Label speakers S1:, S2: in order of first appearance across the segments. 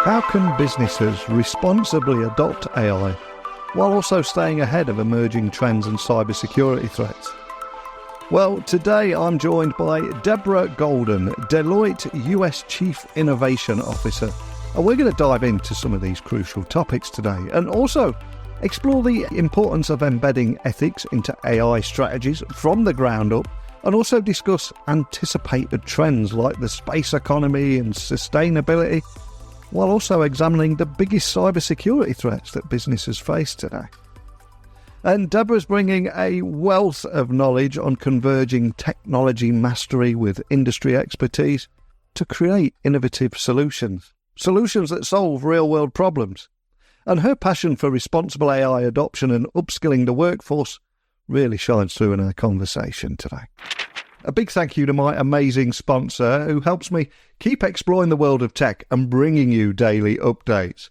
S1: How can businesses responsibly adopt AI while also staying ahead of emerging trends and cybersecurity threats? Well, today I'm joined by Deborah Golden, Deloitte US Chief Innovation Officer, and we're going to dive into some of these crucial topics today and also explore the importance of embedding ethics into AI strategies from the ground up, and also discuss anticipated trends like the space economy and sustainability, while also examining the biggest cybersecurity threats that businesses face today. And Deborah's bringing a wealth of knowledge on converging technology mastery with industry expertise to create innovative solutions that solve real-world problems. And her passion for responsible AI adoption and upskilling the workforce really shines through in our conversation today. A big thank you to my amazing sponsor who helps me keep exploring the world of tech and bringing you daily updates.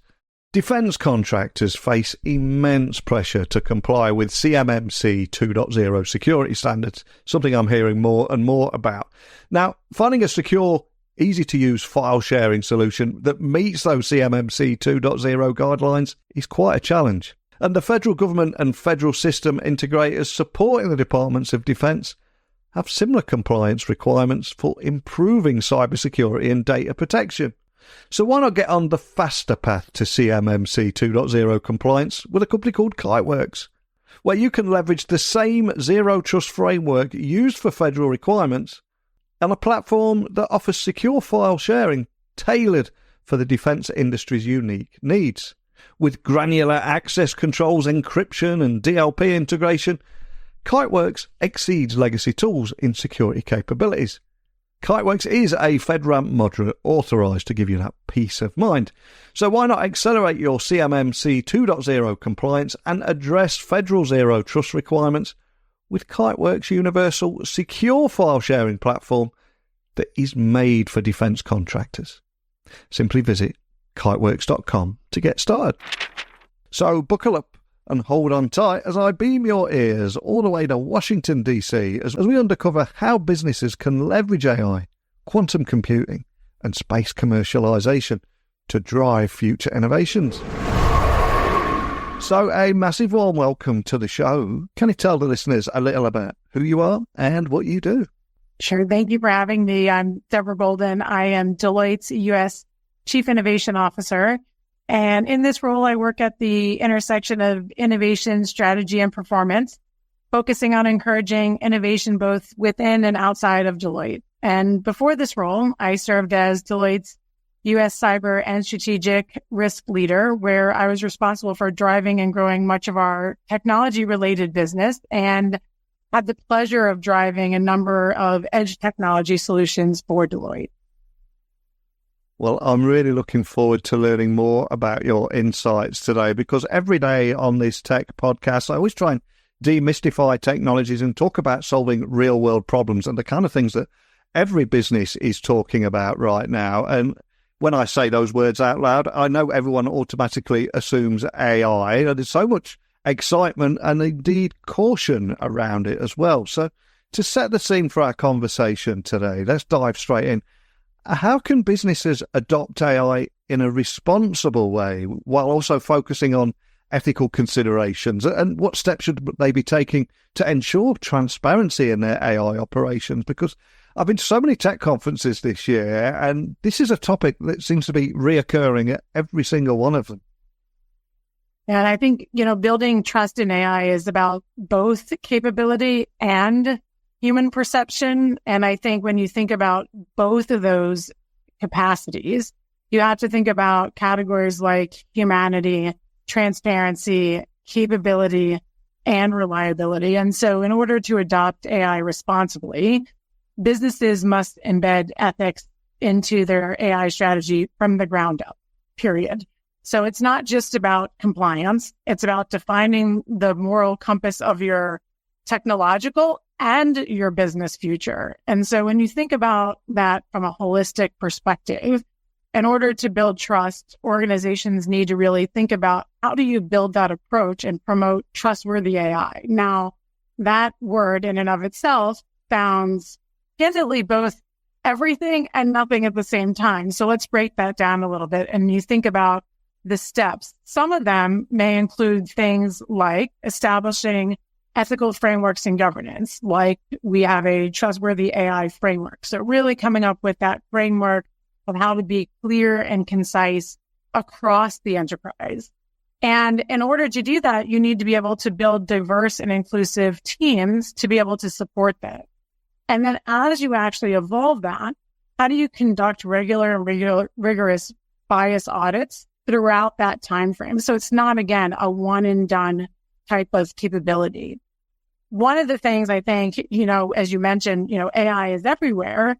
S1: Defence contractors face immense pressure to comply with CMMC 2.0 security standards, something I'm hearing more and more about. Now, finding a secure, easy-to-use file-sharing solution that meets those CMMC 2.0 guidelines is quite a challenge. And the federal government and federal system integrators supporting the Departments of Defence have similar compliance requirements for improving cybersecurity and data protection. So why not get on the faster path to CMMC 2.0 compliance with a company called Kiteworks, where you can leverage the same zero-trust framework used for federal requirements on a platform that offers secure file sharing tailored for the defence industry's unique needs. With granular access controls, encryption and DLP integration, Kiteworks exceeds legacy tools in security capabilities. Kiteworks is a FedRAMP moderate authorised to give you that peace of mind. So why not accelerate your CMMC 2.0 compliance and address federal zero trust requirements with Kiteworks' universal secure file sharing platform that is made for defence contractors. Simply visit kiteworks.com to get started. So buckle up and hold on tight as I beam your ears all the way to Washington, D.C. as we uncover how businesses can leverage AI, quantum computing and space commercialisation to drive future innovations. So a massive warm welcome to the show. Can you tell the listeners a little about who you are and what you do?
S2: Sure. Thank you for having me. I'm Deborah Golden. I am Deloitte's U.S. Chief Innovation Officer. And in this role, I work at the intersection of innovation, strategy, and performance, focusing on encouraging innovation both within and outside of Deloitte. And before this role, I served as Deloitte's U.S. cyber and strategic risk leader, where I was responsible for driving and growing much of our technology-related business and had the pleasure of driving a number of edge technology solutions for Deloitte.
S1: Well, I'm really looking forward to learning more about your insights today, because every day on this tech podcast, I always try and demystify technologies and talk about solving real world problems and the kind of things that every business is talking about right now. And when I say those words out loud, I know everyone automatically assumes AI, and there's so much excitement and indeed caution around it as well. So to set the scene for our conversation today, let's dive straight in. How can businesses adopt AI in a responsible way while also focusing on ethical considerations? And what steps should they be taking to ensure transparency in their AI operations? Because I've been to so many tech conferences this year, and this is a topic that seems to be reoccurring at every single one of them.
S2: And I think, building trust in AI is about both capability and human perception. And I think when you think about both of those capacities, you have to think about categories like humanity, transparency, capability, and reliability. And so in order to adopt AI responsibly, businesses must embed ethics into their AI strategy from the ground up, period. So it's not just about compliance. It's about defining the moral compass of your technological and your business future. And so when you think about that from a holistic perspective, in order to build trust, organizations need to really think about how do you build that approach and promote trustworthy AI. Now, that word in and of itself sounds candidly both everything and nothing at the same time. So let's break that down a little bit. And you think about the steps. Some of them may include things like establishing ethical frameworks and governance, like we have a trustworthy AI framework. So really coming up with that framework of how to be clear and concise across the enterprise. And in order to do that, you need to be able to build diverse and inclusive teams to be able to support that. And then as you actually evolve that, how do you conduct rigorous bias audits throughout that time frame? So it's not, again, a one and done type of capability. One of the things I think, as you mentioned, AI is everywhere.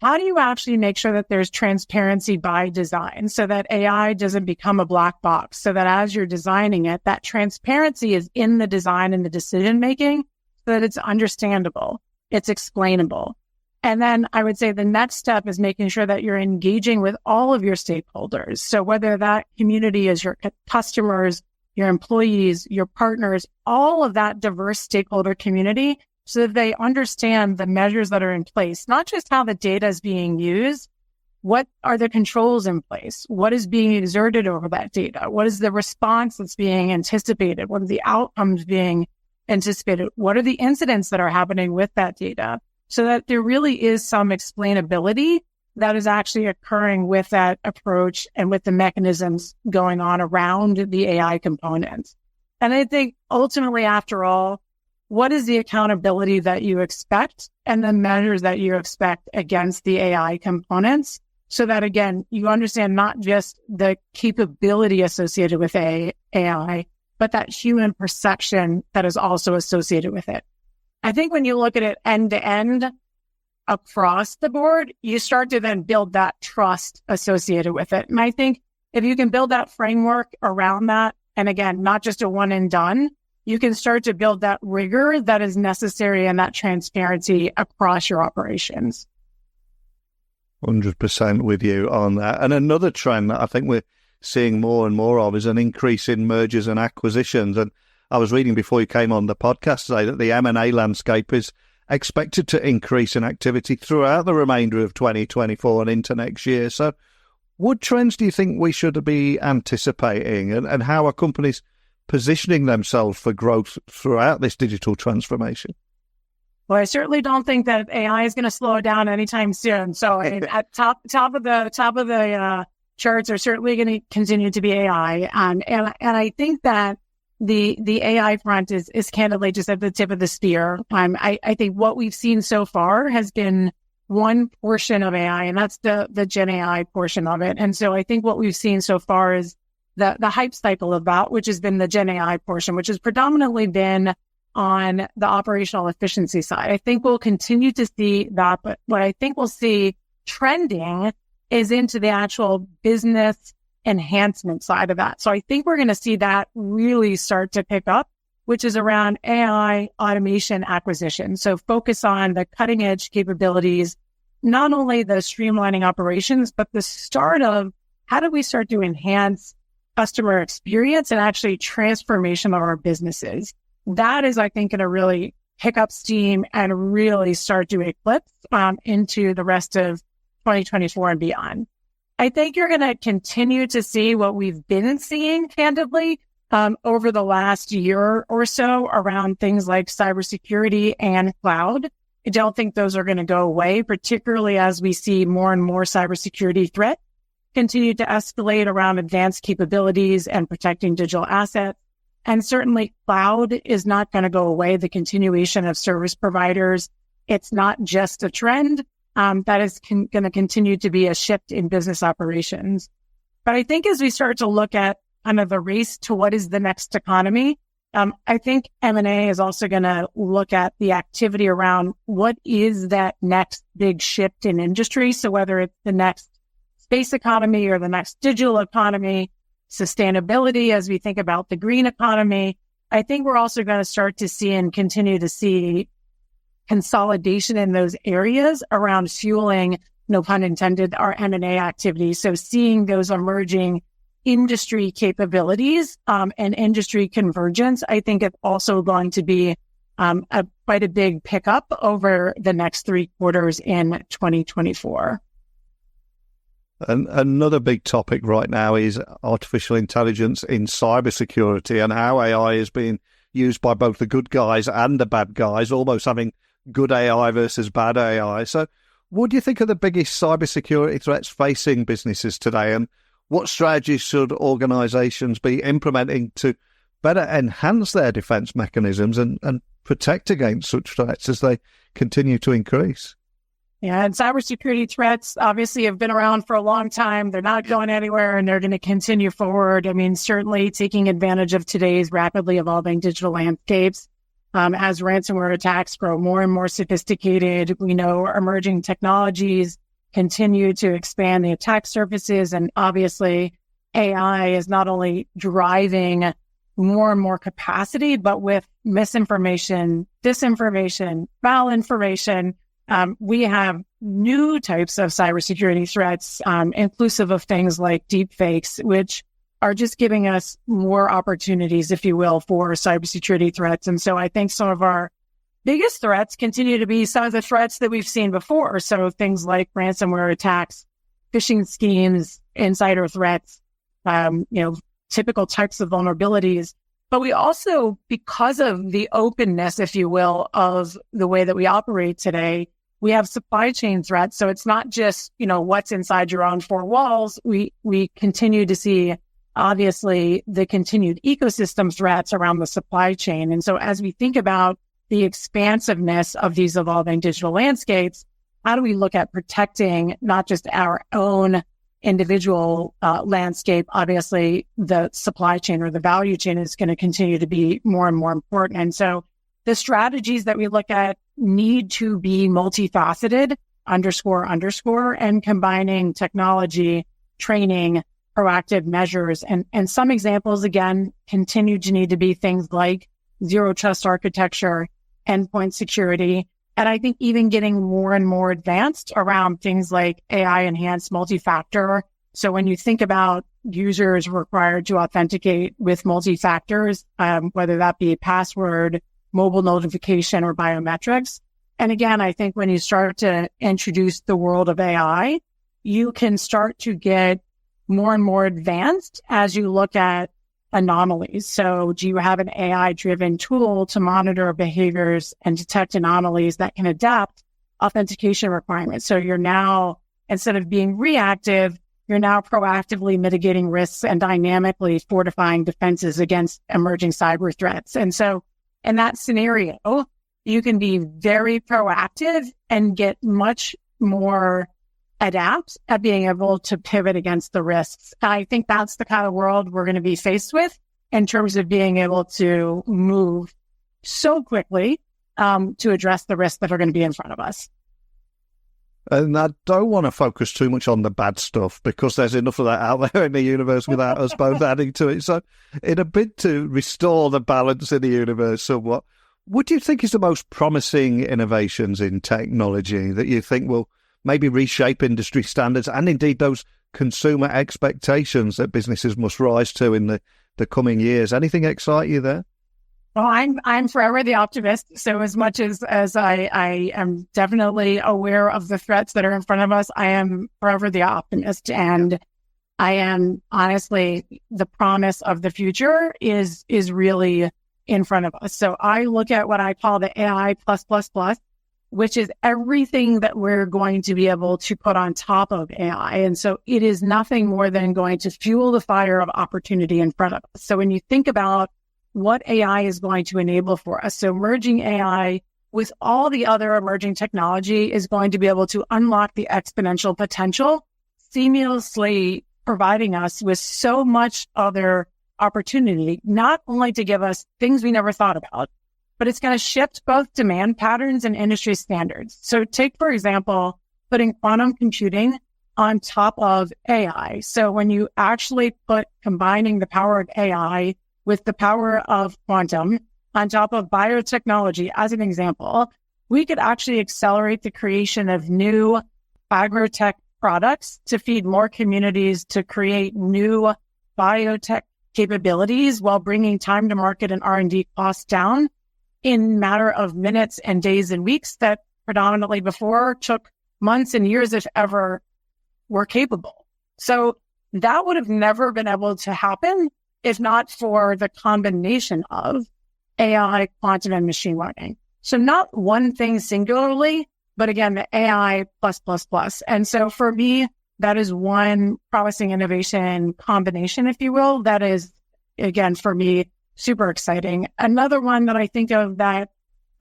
S2: How do you actually make sure that there's transparency by design so that AI doesn't become a black box, so that as you're designing it, that transparency is in the design and the decision making so that it's understandable, it's explainable. And then I would say the next step is making sure that you're engaging with all of your stakeholders. So whether that community is your customers, your employees, your partners, all of that diverse stakeholder community, so that they understand the measures that are in place, not just how the data is being used, what are the controls in place? What is being exerted over that data? What is the response that's being anticipated? What are the outcomes being anticipated? What are the incidents that are happening with that data? So that there really is some explainability that is actually occurring with that approach and with the mechanisms going on around the AI components. And I think ultimately, after all, what is the accountability that you expect and the measures that you expect against the AI components so that, again, you understand not just the capability associated with AI, but that human perception that is also associated with it. I think when you look at it end to end across the board, you start to then build that trust associated with it. And I think if you can build that framework around that, and again, not just a one and done, you can start to build that rigor that is necessary and that transparency across your operations.
S1: 100% with you on that. And another trend that I think we're seeing more and more of is an increase in mergers and acquisitions. And I was reading before you came on the podcast today that the M&A landscape is expected to increase in activity throughout the remainder of 2024 and into next year. So what trends do you think we should be anticipating, and how are companies positioning themselves for growth throughout this digital transformation?
S2: Well, I certainly don't think that AI is going to slow down anytime soon. So at top of the charts are certainly going to continue to be AI. And I think that the AI front is candidly just at the tip of the spear. I think what we've seen so far has been one portion of AI, and that's the Gen AI portion of it. And so I think what we've seen so far is the hype cycle of that, which has been the Gen AI portion, which has predominantly been on the operational efficiency side. I think we'll continue to see that, but what I think we'll see trending is into the actual business enhancement side of that. So I think we're going to see that really start to pick up, which is around AI automation acquisition. So focus on the cutting edge capabilities, not only the streamlining operations, but the start of how do we start to enhance customer experience and actually transformation of our businesses. That is, I think, going to really pick up steam and really start to eclipse into the rest of 2024 and beyond. I think you're going to continue to see what we've been seeing, candidly, over the last year or so around things like cybersecurity and cloud. I don't think those are going to go away, particularly as we see more and more cybersecurity threats continue to escalate around advanced capabilities and protecting digital assets. And certainly cloud is not going to go away. The continuation of service providers, it's not just a trend. That is going to continue to be a shift in business operations. But I think as we start to look at kind of the race to what is the next economy, I think M&A is also going to look at the activity around what is that next big shift in industry. So whether it's the next space economy or the next digital economy, sustainability as we think about the green economy, I think we're also going to start to see and continue to see consolidation in those areas around fueling, no pun intended, our M&A activity. So seeing those emerging industry capabilities and industry convergence, I think it's also going to be quite a big pickup over the next 3 quarters in 2024.
S1: And another big topic right now is artificial intelligence in cybersecurity and how AI is being used by both the good guys and the bad guys, almost having good AI versus bad AI. So what do you think are the biggest cybersecurity threats facing businesses today, and what strategies should organizations be implementing to better enhance their defense mechanisms and protect against such threats as they continue to increase?
S2: Yeah, and cybersecurity threats obviously have been around for a long time. They're not going anywhere, and they're going to continue forward. I mean, certainly taking advantage of today's rapidly evolving digital landscapes. As ransomware attacks grow more and more sophisticated, we know emerging technologies continue to expand the attack surfaces. And obviously, AI is not only driving more and more capacity, but with misinformation, disinformation, malinformation, we have new types of cybersecurity threats, inclusive of things like deepfakes, which are just giving us more opportunities, if you will, for cybersecurity threats. And so I think some of our biggest threats continue to be some of the threats that we've seen before. So things like ransomware attacks, phishing schemes, insider threats, typical types of vulnerabilities. But we also, because of the openness, if you will, of the way that we operate today, we have supply chain threats. So it's not just, what's inside your own four walls. We continue to see, obviously, the continued ecosystem threats around the supply chain. And so as we think about the expansiveness of these evolving digital landscapes, how do we look at protecting not just our own individual landscape? Obviously, the supply chain or the value chain is going to continue to be more and more important. And so the strategies that we look at need to be multifaceted, _, and combining technology, training, proactive measures. And some examples, again, continue to need to be things like zero trust architecture, endpoint security, and I think even getting more and more advanced around things like AI enhanced multi-factor. So when you think about users required to authenticate with multi-factors, whether that be password, mobile notification, or biometrics. And again, I think when you start to introduce the world of AI, you can start to get more and more advanced as you look at anomalies. So do you have an AI-driven tool to monitor behaviors and detect anomalies that can adapt authentication requirements? So you're now, instead of being reactive, you're now proactively mitigating risks and dynamically fortifying defenses against emerging cyber threats. And so in that scenario, you can be very proactive and get much more adept at being able to pivot against the risks. I think that's the kind of world we're going to be faced with in terms of being able to move so quickly to address the risks that are going to be in front of us.
S1: And I don't want to focus too much on the bad stuff because there's enough of that out there in the universe without us both adding to it. So in a bid to restore the balance in the universe somewhat, what do you think is the most promising innovations in technology that you think will maybe reshape industry standards and indeed those consumer expectations that businesses must rise to in the coming years? Anything excite you there?
S2: Well, I'm forever the optimist. So as much as I am definitely aware of the threats that are in front of us, I am forever the optimist. And I am honestly, the promise of the future is really in front of us. So I look at what I call the AI +++, which is everything that we're going to be able to put on top of AI. And so it is nothing more than going to fuel the fire of opportunity in front of us. So when you think about what AI is going to enable for us, so merging AI with all the other emerging technology is going to be able to unlock the exponential potential, seamlessly providing us with so much other opportunity, not only to give us things we never thought about, but it's going to shift both demand patterns and industry standards. So take, for example, putting quantum computing on top of AI. So when you actually put combining the power of AI with the power of quantum on top of biotechnology, as an example, we could actually accelerate the creation of new agrotech products to feed more communities, to create new biotech capabilities while bringing time to market and R&D costs down. in matter of minutes and days and weeks that predominantly before took months and years, if ever, were capable. So that would have never been able to happen if not for the combination of AI, quantum, and machine learning. So not one thing singularly, but again, the AI plus, plus, plus. And so for me, that is one promising innovation combination, if you will, that is, again, for me, super exciting. Another one that I think of that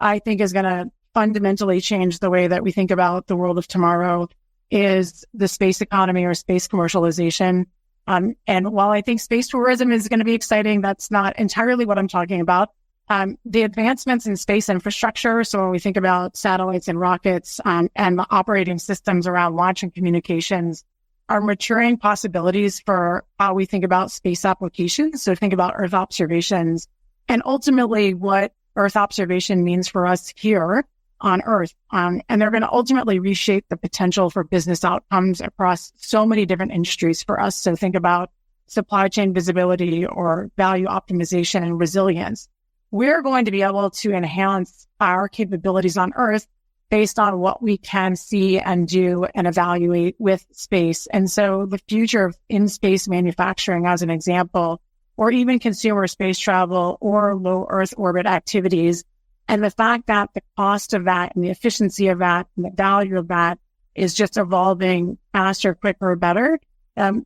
S2: I think is going to fundamentally change the way that we think about the world of tomorrow is the space economy or space commercialization. And while I think space tourism is going to be exciting, that's not entirely what I'm talking about. The advancements in space infrastructure, so when we think about satellites and rockets and the operating systems around launch and communications, are maturing possibilities for how we think about space applications. So think about Earth observations and ultimately what Earth observation means for us here on Earth. And they're going to ultimately reshape the potential for business outcomes across so many different industries for us. So think about supply chain visibility or value optimization and resilience. We're going to be able to enhance our capabilities on Earth based on what we can see and do and evaluate with space. And so the future of in-space manufacturing, as an example, or even consumer space travel or low Earth orbit activities, and the fact that the cost of that and the efficiency of that and the value of that is just evolving faster, quicker, better,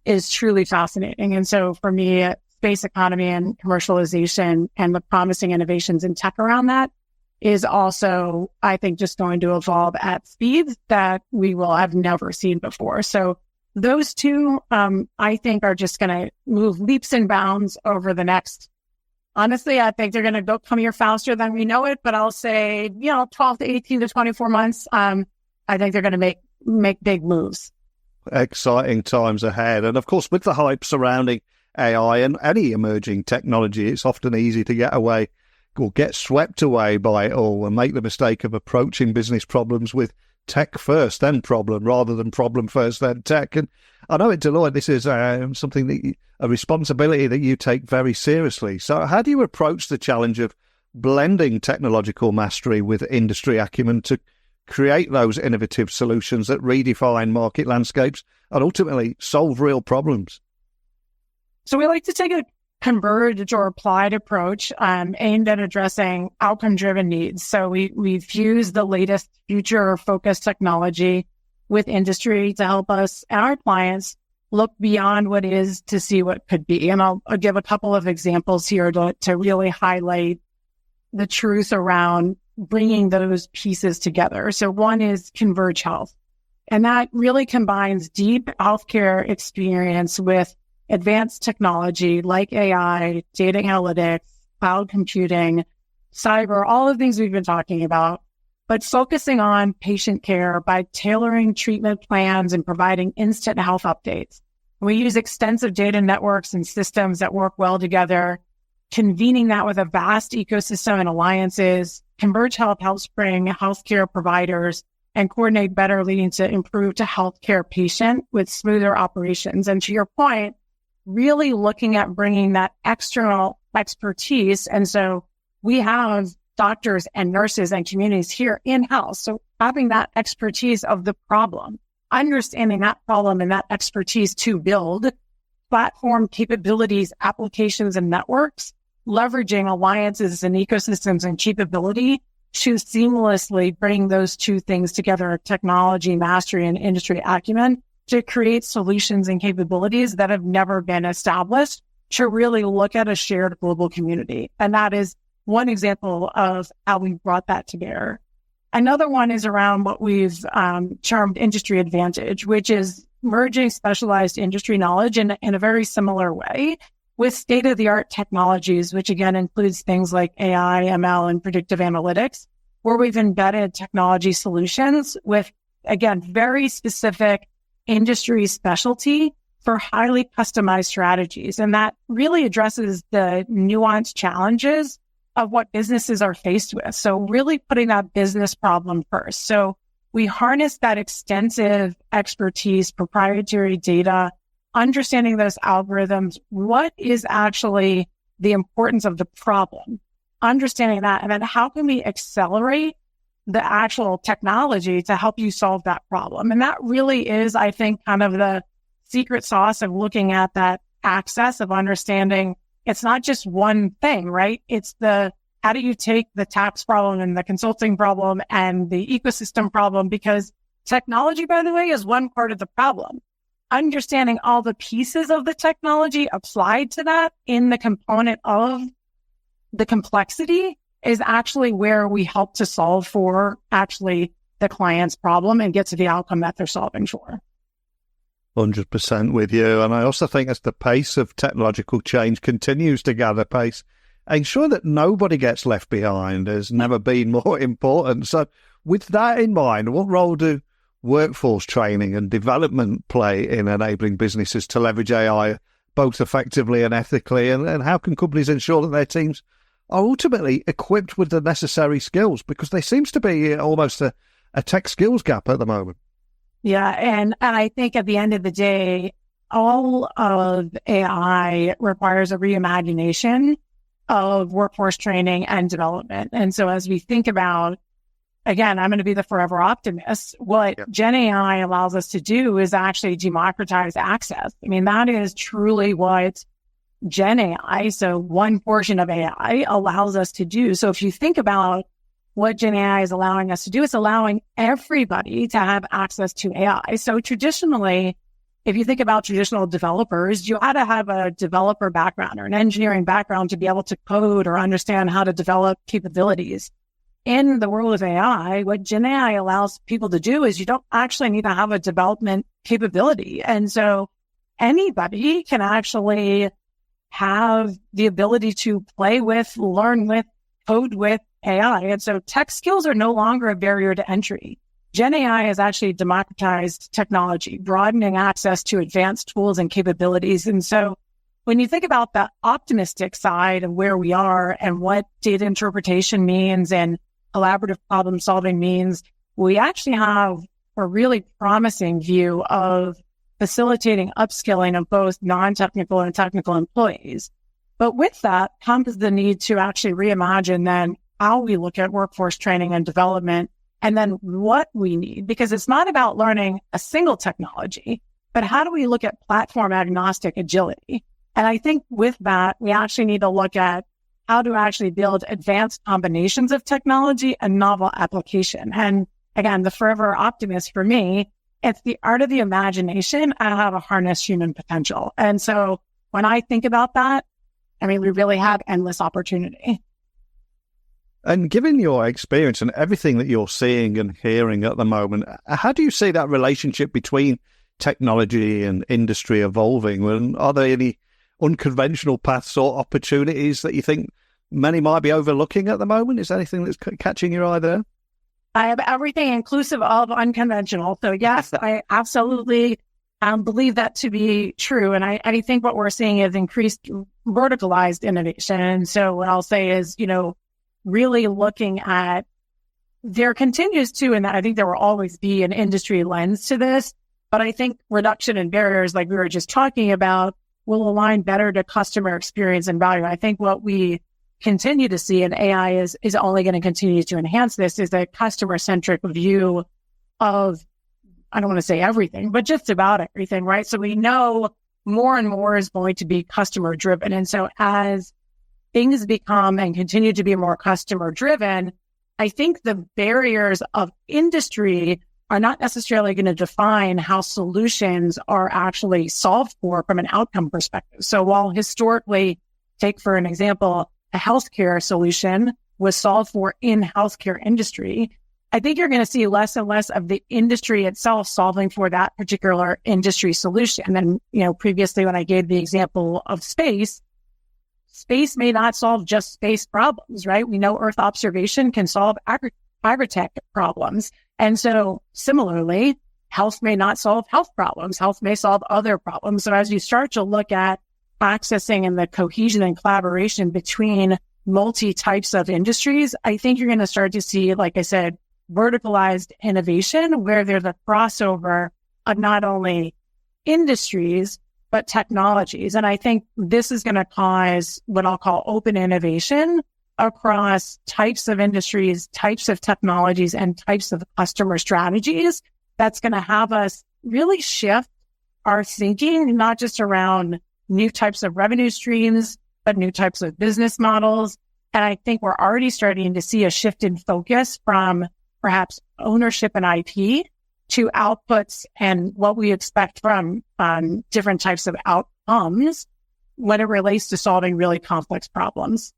S2: is truly fascinating. And so for me, space economy and commercialization and the promising innovations in tech around that is also, I think, just going to evolve at speeds that we will have never seen before. So those two, I think, are just going to move leaps and bounds over the next, honestly, I think they're going to come here faster than we know it, but I'll say, 12 to 18 to 24 months. I think they're going to make big moves.
S1: Exciting times ahead. And of course, with the hype surrounding AI and any emerging technology, it's often easy to get away or get swept away by it all and make the mistake of approaching business problems with tech first, then problem, rather than problem first, then tech. And I know at Deloitte, this is something that a responsibility that you take very seriously. So how do you approach the challenge of blending technological mastery with industry acumen to create those innovative solutions that redefine market landscapes and ultimately solve real problems?
S2: So we like to take a converged or applied approach aimed at addressing outcome-driven needs. So we fuse the latest future-focused technology with industry to help us and our clients look beyond what is to see what could be. And I'll give a couple of examples here to really highlight the truth around bringing those pieces together. So one is Converge Health, and that really combines deep healthcare experience with advanced technology like AI, data analytics, cloud computing, cyber, all of the things we've been talking about, but focusing on patient care by tailoring treatment plans and providing instant health updates. We use extensive data networks and systems that work well together, convening that with a vast ecosystem and alliances. Converge Health helps bring healthcare providers and coordinate better, leading to improved healthcare patient with smoother operations. And to your point, really looking at bringing that external expertise. And so we have doctors and nurses and communities here in-house. So having that expertise of the problem, understanding that problem and that expertise to build platform capabilities, applications, and networks, leveraging alliances and ecosystems and capability to seamlessly bring those two things together, technology mastery and industry acumen, to create solutions and capabilities that have never been established to really look at a shared global community. And that is one example of how we brought that to bear. Another one is around what we've termed industry advantage, which is merging specialized industry knowledge in a very similar way with state-of-the-art technologies, which again includes things like AI, ML, and predictive analytics, where we've embedded technology solutions with, again, very specific industry specialty for highly customized strategies. And that really addresses the nuanced challenges of what businesses are faced with. So really putting that business problem first. So we harness that extensive expertise, proprietary data, understanding those algorithms, what is actually the importance of the problem, understanding that, and then how can we accelerate the actual technology to help you solve that problem? And that really is, I think, kind of the secret sauce of looking at that access of understanding it's not just one thing, right? It's how do you take the tax problem and the consulting problem and the ecosystem problem? Because technology, by the way, is one part of the problem. Understanding all the pieces of the technology applied to that in the component of the complexity is actually where we help to solve for actually the client's problem and get to the outcome that they're solving for.
S1: 100% with you. And I also think as the pace of technological change continues to gather pace, ensure that nobody gets left behind has never been more important. So with that in mind, what role do workforce training and development play in enabling businesses to leverage AI both effectively and ethically? And how can companies ensure that their teams are ultimately equipped with the necessary skills? Because there seems to be almost a tech skills gap at the moment.
S2: Yeah. And I think at the end of the day, all of AI requires a reimagination of workforce training and development. And so as we think about, again, I'm going to be the forever optimist, what Gen AI allows us to do is actually democratize access. I mean, that is truly what Gen AI, so one portion of AI, allows us to do. So if you think about what Gen AI is allowing us to do, it's allowing everybody to have access to AI. So traditionally, if you think about traditional developers, you had to have a developer background or an engineering background to be able to code or understand how to develop capabilities. In the world of AI, what Gen AI allows people to do is you don't actually need to have a development capability. And so anybody can actually have the ability to play with, learn with, code with AI. And so tech skills are no longer a barrier to entry. Gen AI has actually democratized technology, broadening access to advanced tools and capabilities. And so when you think about the optimistic side of where we are and what data interpretation means and collaborative problem solving means, we actually have a really promising view of facilitating upskilling of both non-technical and technical employees. But with that comes the need to actually reimagine then how we look at workforce training and development, and then what we need, because it's not about learning a single technology, but how do we look at platform agnostic agility? And I think with that, we actually need to look at how to actually build advanced combinations of technology and novel application. And again, the forever optimist for me, it's the art of the imagination and how to harness human potential. And so when I think about that, I mean, we really have endless opportunity.
S1: And given your experience and everything that you're seeing and hearing at the moment, how do you see that relationship between technology and industry evolving? And are there any unconventional paths or opportunities that you think many might be overlooking at the moment? Is there anything that's catching your eye there?
S2: I have everything inclusive of unconventional. So yes, I absolutely believe that to be true. And I think what we're seeing is increased verticalized innovation. And so what I'll say is, really looking at, there continues to, and I think there will always be an industry lens to this, but I think reduction in barriers, like we were just talking about, will align better to customer experience and value. I think what we continue to see, and AI is only going to continue to enhance this, is a customer-centric view of, I don't want to say everything, but just about everything, right? So we know more and more is going to be customer-driven. And so as things become and continue to be more customer-driven, I think the barriers of industry are not necessarily going to define how solutions are actually solved for from an outcome perspective. So while historically, take for an example, a healthcare solution was solved for in healthcare industry, I think you're going to see less and less of the industry itself solving for that particular industry solution. And, previously when I gave the example of space may not solve just space problems, right? We know Earth observation can solve agritech problems. And so similarly, health may not solve health problems. Health may solve other problems. So as you start to look at accessing and the cohesion and collaboration between multi-types of industries, I think you're going to start to see, like I said, verticalized innovation where there's a crossover of not only industries, but technologies. And I think this is going to cause what I'll call open innovation, across types of industries, types of technologies, and types of customer strategies that's going to have us really shift our thinking, not just around new types of revenue streams, but new types of business models. And I think we're already starting to see a shift in focus from perhaps ownership and IP to outputs and what we expect from different types of outcomes when it relates to solving really complex problems.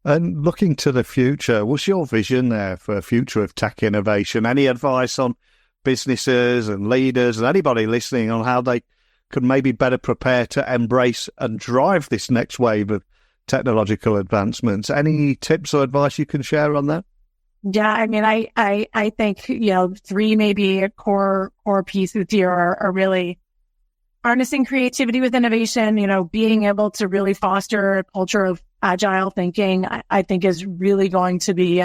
S1: And looking to the future, what's your vision there for a future of tech innovation? Any advice on businesses and leaders and anybody listening on how they could maybe better prepare to embrace and drive this next wave of technological advancements? Any tips or advice you can share on that?
S2: Yeah, I mean, I think, three maybe core pieces here are really harnessing creativity with innovation, being able to really foster a culture of agile thinking, I think is really going to be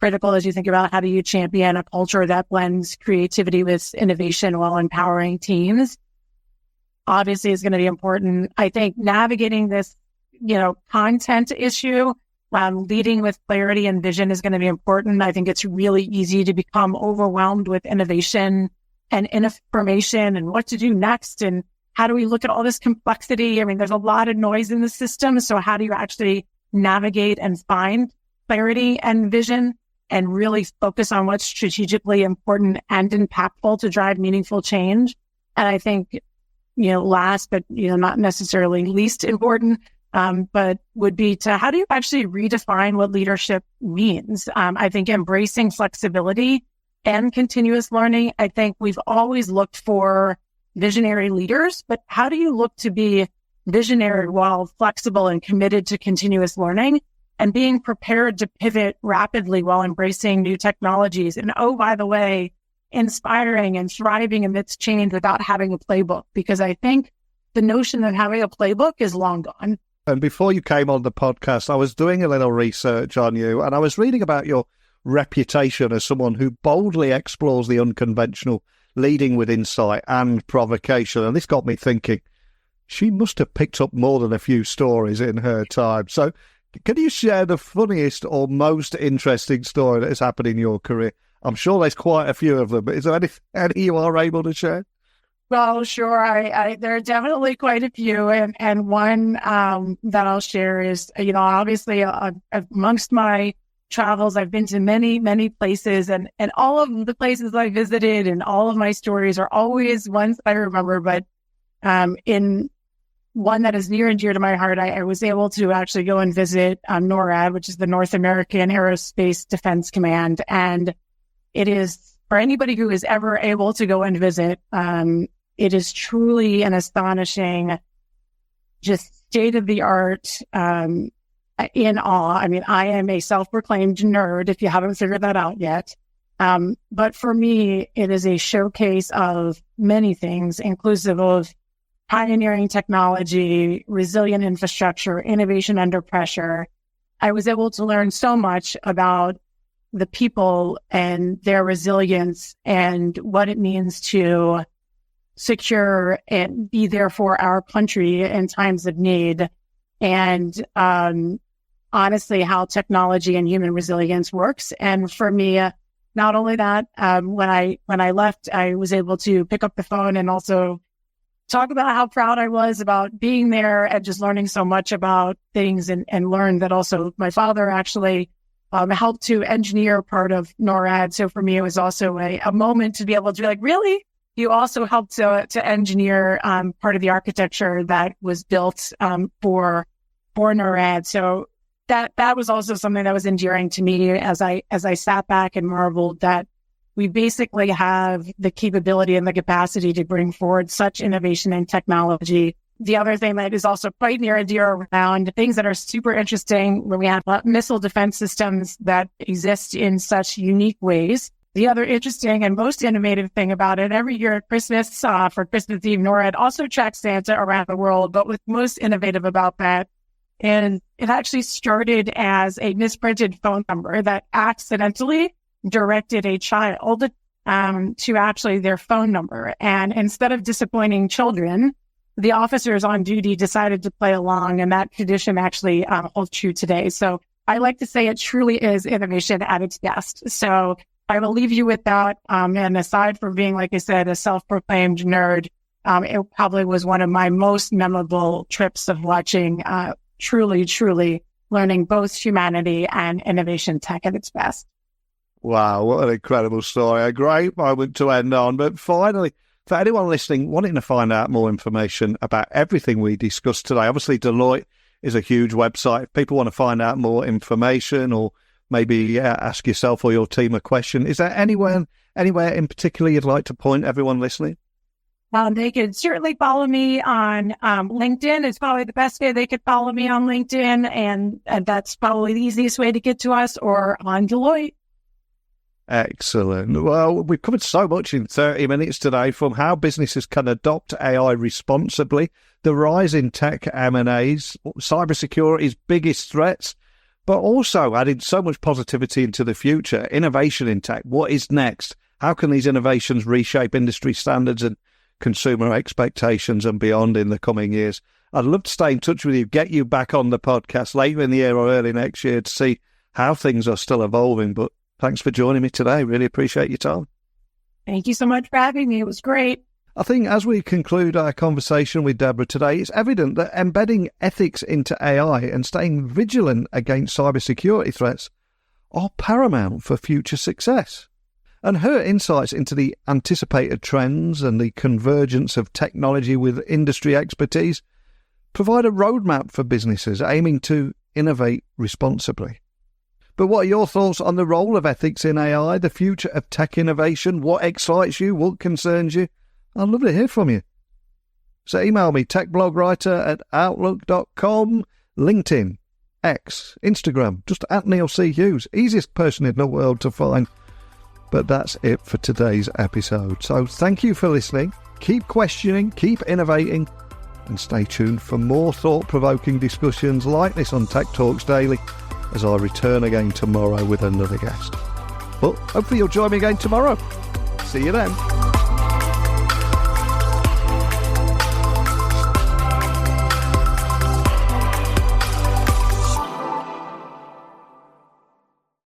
S2: critical as you think about how do you champion a culture that blends creativity with innovation while empowering teams. Obviously is going to be important. I think navigating this, content issue, leading with clarity and vision is going to be important. I think it's really easy to become overwhelmed with innovation and information and what to do next. And how do we look at all this complexity? I mean, there's a lot of noise in the system. So how do you actually navigate and find clarity and vision and really focus on what's strategically important and impactful to drive meaningful change? And I think, last, but, not necessarily least important, but would be to how do you actually redefine what leadership means? I think embracing flexibility and continuous learning. I think we've always looked for visionary leaders, but how do you look to be visionary while flexible and committed to continuous learning and being prepared to pivot rapidly while embracing new technologies? And oh, by the way, inspiring and thriving amidst change without having a playbook, because I think the notion of having a playbook is long gone.
S1: And before you came on the podcast, I was doing a little research on you, and I was reading about your reputation as someone who boldly explores the unconventional, leading with insight and provocation. And this got me thinking, she must have picked up more than a few stories in her time. So can you share the funniest or most interesting story that has happened in your career? I'm sure there's quite a few of them, but is there any you are able to share?
S2: Well, sure. There are definitely quite a few. And one that I'll share is, obviously amongst my travels, I've been to many, many places, and all of the places I visited and all of my stories are always ones I remember. But in one that is near and dear to my heart, I was able to actually go and visit NORAD, which is the North American Aerospace Defense Command. And it is, for anybody who is ever able to go and visit, it is truly an astonishing, just state-of-the-art, in awe. I mean, I am a self-proclaimed nerd, if you haven't figured that out yet. But for me, it is a showcase of many things, inclusive of pioneering technology, resilient infrastructure, innovation under pressure. I was able to learn so much about the people and their resilience and what it means to secure and be there for our country in times of need. And honestly, how technology and human resilience works. And for me, not only that, when I left, I was able to pick up the phone and also talk about how proud I was about being there and just learning so much about things, and learn that also my father actually helped to engineer part of NORAD. So for me, it was also a moment to be able to be like, really? You also helped to engineer part of the architecture that was built for NORAD. So that was also something that was endearing to me as I sat back and marveled that we basically have the capability and the capacity to bring forward such innovation and technology. The other thing that is also quite near and dear around things that are super interesting when we have missile defense systems that exist in such unique ways. The other interesting and most innovative thing about it, every year at Christmas, for Christmas Eve, NORAD also tracks Santa around the world. But what's most innovative about that, and it actually started as a misprinted phone number that accidentally directed a child to actually their phone number. And instead of disappointing children, the officers on duty decided to play along, and that tradition actually holds true today. So I like to say it truly is innovation at its best. So I will leave you with that. And aside from being, like I said, a self-proclaimed nerd, it probably was one of my most memorable trips of watching, truly learning both humanity and innovation tech at its best.
S1: Wow, what an incredible story. A great moment to end on. But finally, for anyone listening, wanting to find out more information about everything we discussed today, obviously Deloitte is a huge website. If people want to find out more information or maybe ask yourself or your team a question, is there anywhere in particular you'd like to point everyone listening?
S2: They could certainly follow me on LinkedIn. It's probably the best way they could follow me on LinkedIn, and that's probably the easiest way to get to us, or on Deloitte.
S1: Excellent. Well, we've covered so much in 30 minutes today, from how businesses can adopt AI responsibly, the rise in tech M&As, cybersecurity's biggest threats, but also adding so much positivity into the future, innovation in tech. What is next? How can these innovations reshape industry standards and consumer expectations and beyond in the coming years? I'd love to stay in touch with you, get you back on the podcast later in the year or early next year to see how things are still evolving. But thanks for joining me today. Really appreciate your time.
S2: Thank you so much for having me. It was great.
S1: I think as we conclude our conversation with Deborah today, it's evident that embedding ethics into AI and staying vigilant against cybersecurity threats are paramount for future success. And her insights into the anticipated trends and the convergence of technology with industry expertise provide a roadmap for businesses aiming to innovate responsibly. But what are your thoughts on the role of ethics in AI, the future of tech innovation? What excites you? What concerns you? I'd love to hear from you. So email me, techblogwriter@outlook.com, LinkedIn, X, Instagram, just @NeilC.Hughes. Easiest person in the world to find. But that's it for today's episode. So thank you for listening. Keep questioning, keep innovating, and stay tuned for more thought-provoking discussions like this on Tech Talks Daily as I return again tomorrow with another guest. But hopefully you'll join me again tomorrow. See you then.